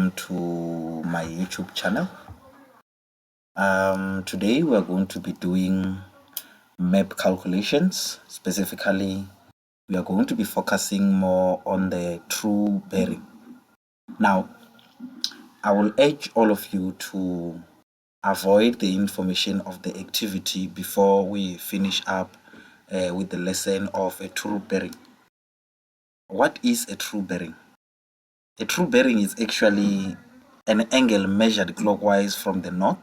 welcome to my YouTube channel. Today we are going to be doing map calculations. Specifically, we are going to be focusing more on the true bearing. Now, I will urge all of you to avoid the information of the activity before we finish up with the lesson of a true bearing. What is a true bearing? A true bearing is actually an angle measured clockwise from the north.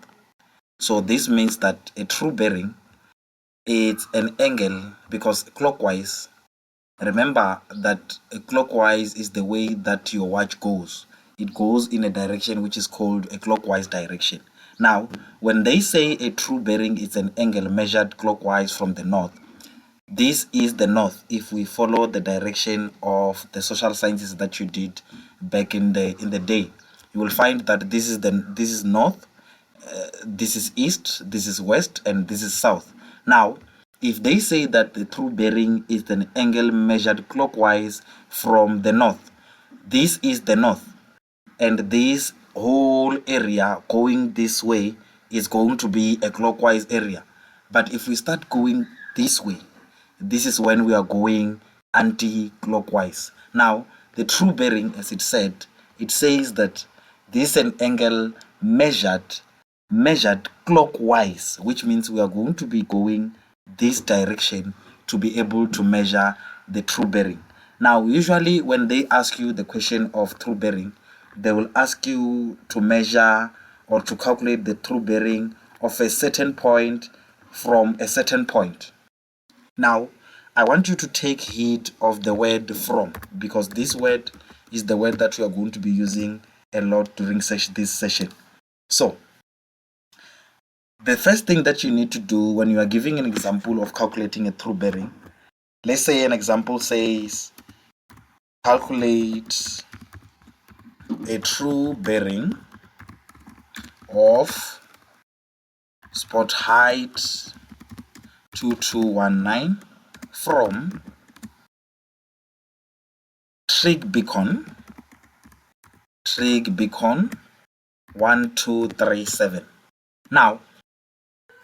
So this means that a true bearing is an angle, because clockwise, remember that clockwise is the way that your watch goes. It goes in a direction which is called a clockwise direction. Now, when they say a true bearing is an angle measured clockwise from the north, this is the north. If we follow the direction of the social sciences that you did back in the day, you will find that this is north, this is east, this is west, and this is south. Now, if they say that the true bearing is an angle measured clockwise from the north, this is the north, and this whole area going this way is going to be a clockwise area. But if we start going this way, this is when we are going anti-clockwise. Now, the true bearing, as it said, it says that this is an angle measured clockwise, which means we are going to be going this direction to be able to measure the true bearing. Now, usually when they ask you the question of true bearing, they will ask you to measure or to calculate the true bearing of a certain point from a certain point. Now, I want you to take heed of the word from, because this word is the word that we are going to be using a lot during this session. So, the first thing that you need to do when you are giving an example of calculating a true bearing, let's say an example says, calculate a true bearing of spot height 2219 from trig beacon 1237. Now,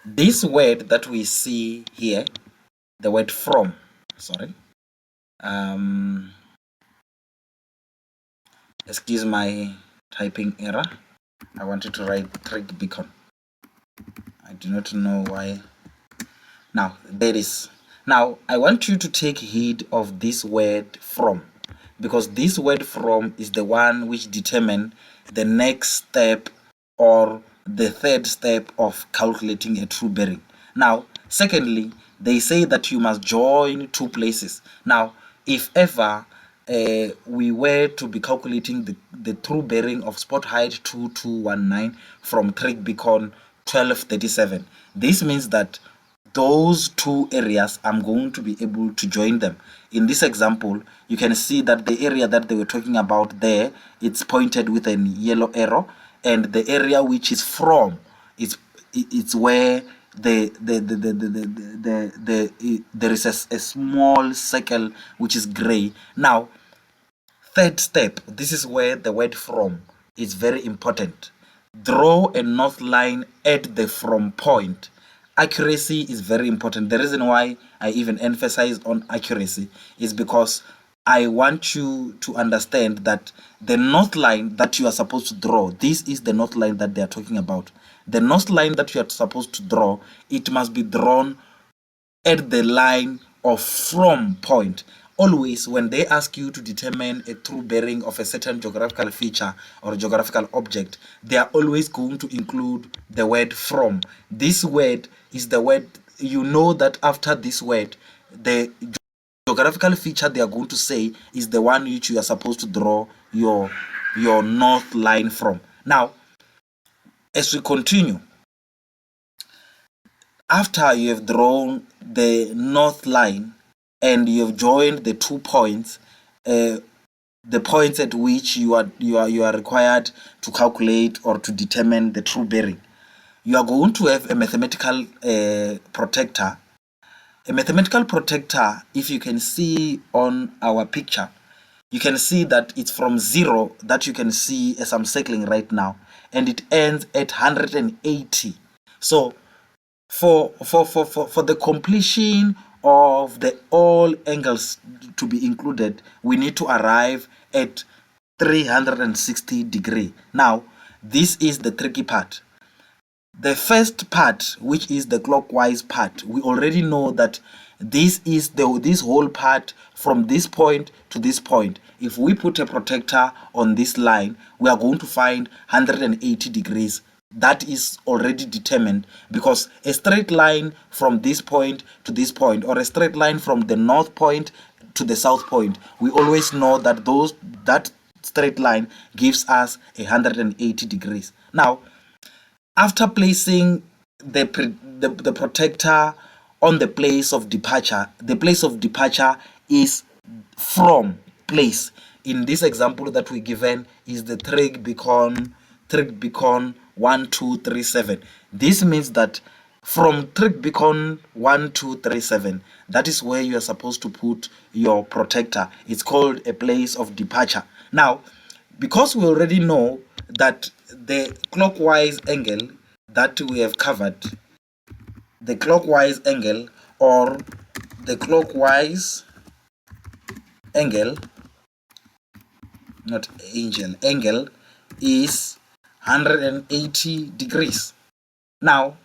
this word that we see here, the word from, excuse my typing error. I wanted to write trig beacon. I do not know why. Now, there it is. Now, I want you to take heed of this word from, because this word from is the one which determines the next step or the third step of calculating a true bearing. Now, secondly, they say that you must join two places. Now, if ever we were to be calculating the true bearing of spot height 2219 from trig beacon 1237, this means that those two areas, I'm going to be able to join them. In this example, you can see that the area that they were talking about there, it's pointed with a yellow arrow, and the area which is from, it's where there is a small circle which is gray. Now, third step, this is where the word from is very important. Draw a north line at the from point. Accuracy is very important. The reason why I even emphasize on accuracy is because I want you to understand that the north line that you are supposed to draw, this is the north line that they are talking about. The north line that you are supposed to draw, it must be drawn at the line of from point. Always, when they ask you to determine a true bearing of a certain geographical feature or geographical object, they are always going to include the word from. This word is the word, you know that after this word, the geographical feature they are going to say is the one which you are supposed to draw your north line from. Now, as we continue, after you have drawn the north line and you have joined the 2 points, the points at which you are required to calculate or to determine the true bearing, you are going to have a mathematical protector. A mathematical protector, if you can see on our picture, you can see that it's from 0 that you can see as I'm circling right now, and it ends at 180. So for the completion of the all angles to be included, we need to arrive at 360 degree. Now this is the tricky part. The first part, which is the clockwise part, we already know that this is this whole part from this point to this point. If we put a protector on this line, we are going to find 180 degrees. That is already determined, because a straight line from this point to this point, or a straight line from the north point to the south point, we always know that that straight line gives us 180 degrees. Now, after placing the protector on the place of departure, the place of departure is from place. In this example that we given is the trig beacon 1237. This means that from trig beacon 1237, that is where you are supposed to put your protector. It's called a place of departure. Now, because we already know that the clockwise angle that we have covered, the clockwise angle or the clockwise angle, not angel, angle is 180 degrees. Now,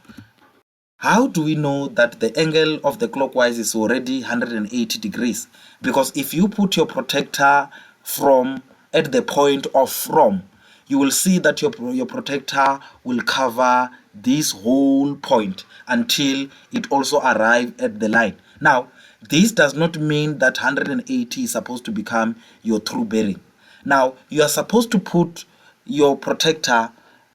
how do we know that the angle of the clockwise is already 180 degrees? Because if you put your protector from at the point of from, you will see that your protector will cover this whole point until it also arrives at the line. Now, this does not mean that 180 is supposed to become your true bearing. Now, you are supposed to put your protector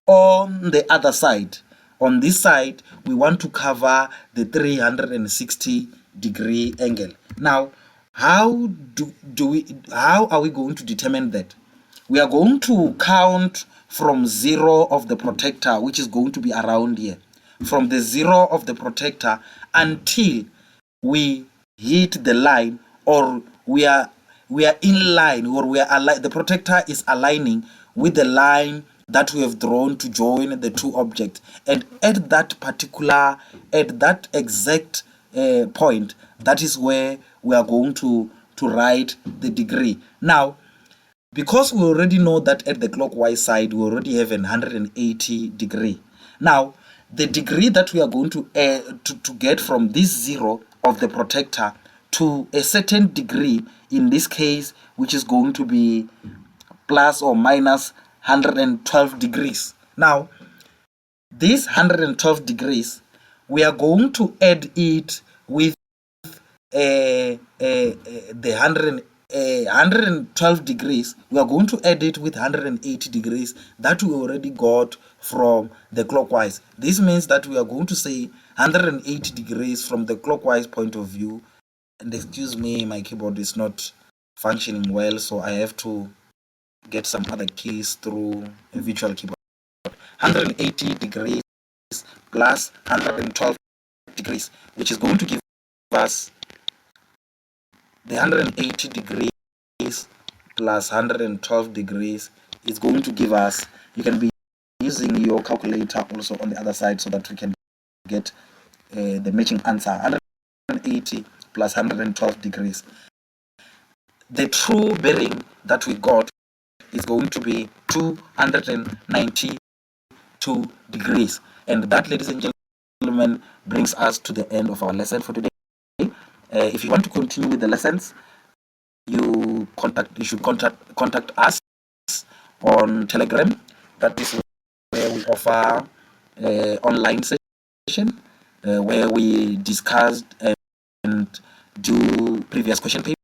on the other side. On this side, we want to cover the 360 degree angle. Now, how are we going to determine that? We are going to count from 0 of the protector, which is going to be around here, from the 0 of the protector until we hit the line, or we are in line, or the protector is aligning with the line that we have drawn to join the two objects. And at that exact point, that is where we are going to write the degree. Now, because we already know that at the clockwise side, we already have 180 degree. Now, the degree that we are going to get from this 0 of the protector to a certain degree, in this case, which is going to be plus or minus 112 degrees. Now, this 112 degrees, we are going to add it with the 112 degrees. We are going to add it with 180 degrees that we already got from the clockwise. This means that we are going to say 180 degrees from the clockwise point of view. And excuse me, my keyboard is not functioning well, so I have to get some other keys through a virtual keyboard. 180 degrees plus 112 degrees, which is going to give us the 180 degrees plus 112 degrees is going to give us, you can be using your calculator also on the other side so that we can get the matching answer. 180 plus 112 degrees. The true bearing that we got is going to be 292 degrees. And that, ladies and gentlemen, brings us to the end of our lesson for today. If you want to continue with the lessons, you should contact us on Telegram. That is where we offer online session where we discussed and do previous question paper.